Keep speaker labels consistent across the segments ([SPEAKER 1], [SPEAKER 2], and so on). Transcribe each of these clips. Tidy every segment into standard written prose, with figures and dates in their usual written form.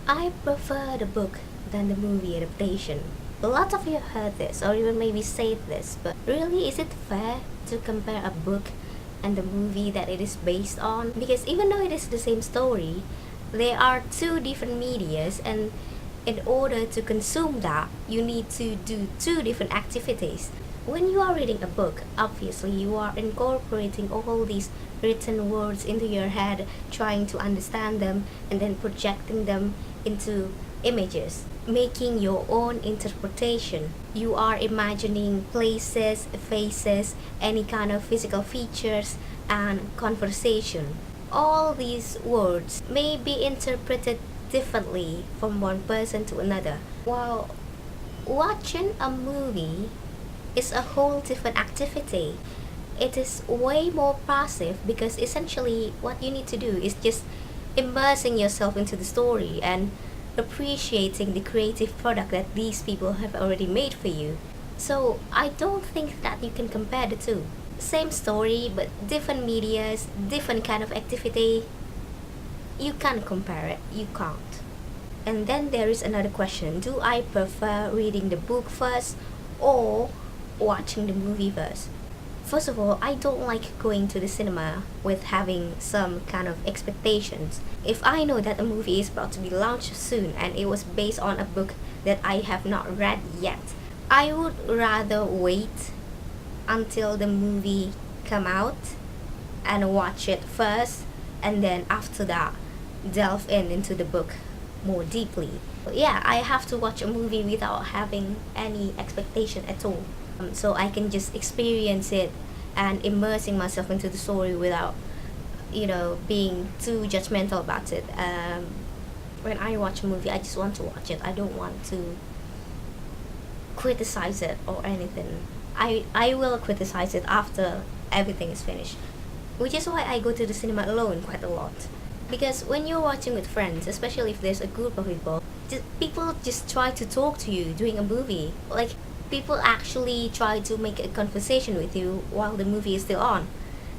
[SPEAKER 1] I prefer the book than the movie adaptation. A lot of you have heard this or even maybe said this, but really, is it fair to compare a book and the movie that it is based on? Because even though it is the same story, there are two different medias, and in order to consume that, you need to do two different activities. When you are reading a book, obviously you are incorporating all these written words into your head, trying to understand them, and then projecting them into images, making your own interpretation. You are imagining places, faces, any kind of physical features, and conversation. All these words may be interpreted differently from one person to another, while watching a movie is a whole different activity. It is way more passive because essentially what you need to do is just immersing yourself into the story and appreciating the creative product that these people have already made for you. So I don't think that you can compare the two. Same story but different medias, different kind of activity. You can't compare it. You can't. And then there is another question. Do I prefer reading the book first or watching the movie first? First of all, I don't like going to the cinema with having some kind of expectations. If I know that a movie is about to be launched soon and it was based on a book that I have not read yet, I would rather wait until the movie come out and watch it first, and then after that delve into the book more deeply. Yeah, I have to watch a movie without having any expectation at all, so I can just experience it and immersing myself into the story without being too judgmental about it. When I watch a movie, I just want to watch it. I don't want to criticize it or anything. I will criticize it after everything is finished, which is why I go to the cinema alone quite a lot. Because when you're watching with friends, especially if there's a group of people, people just try to talk to you during a movie. Like, people actually try to make a conversation with you while the movie is still on.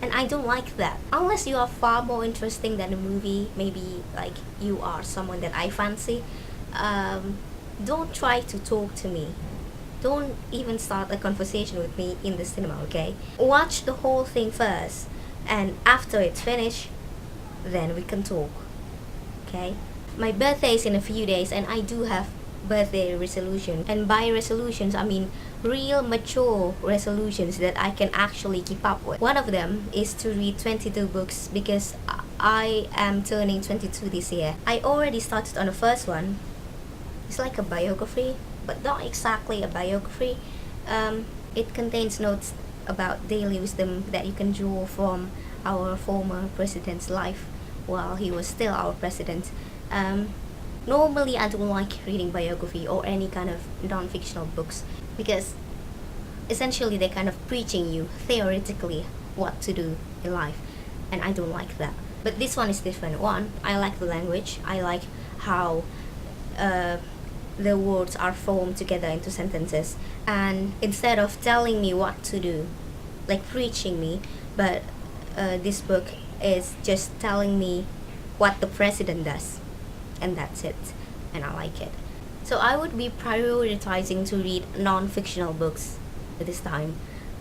[SPEAKER 1] And I don't like that. Unless you are far more interesting than the movie, maybe like you are someone that I fancy, don't try to talk to me. Don't even start a conversation with me in the cinema, okay? Watch the whole thing first, and after it's finished, then we can talk, okay? My birthday is in a few days, and I do have birthday resolution, and by resolutions I mean real mature resolutions that I can actually keep up with. One of them is to read 22 books because I am turning 22 this year. I already started on the first one. It's like a biography, but not exactly a biography. It contains notes about daily wisdom that you can draw from our former president's life while he was still our president. Normally, I don't like reading biography or any kind of non-fictional books because essentially they're kind of preaching you theoretically what to do in life, and I don't like that. But this one is different. One, I like the language. I like how the words are formed together into sentences, and instead of telling me what to do, like preaching me, but this book is just telling me what the president does, and that's it, and I like it. So I would be prioritizing to read non-fictional books this time.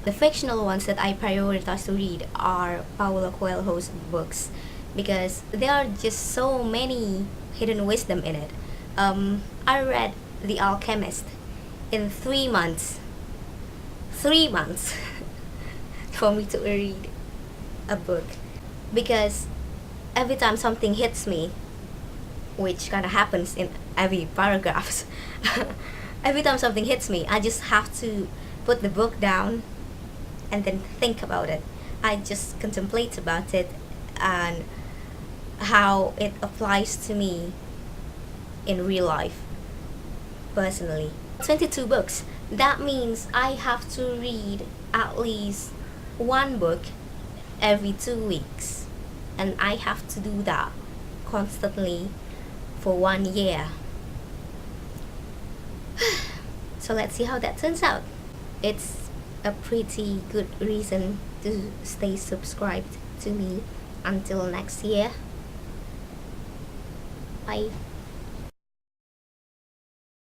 [SPEAKER 1] The fictional ones that I prioritize to read are Paulo Coelho's books because there are just so many hidden wisdom in it. I read The Alchemist in 3 months. 3 months for me to read a book, because every time something hits me, which kind of happens in every paragraph, every time something hits me, I just have to put the book down and then think about it. I just contemplate about it and how it applies to me in real life, personally. 22 books. That means I have to read at least one book every 2 weeks, and I have to do that constantly for 1 year. So let's see how that turns out. It's a pretty good reason to stay subscribed to me until next year. Bye.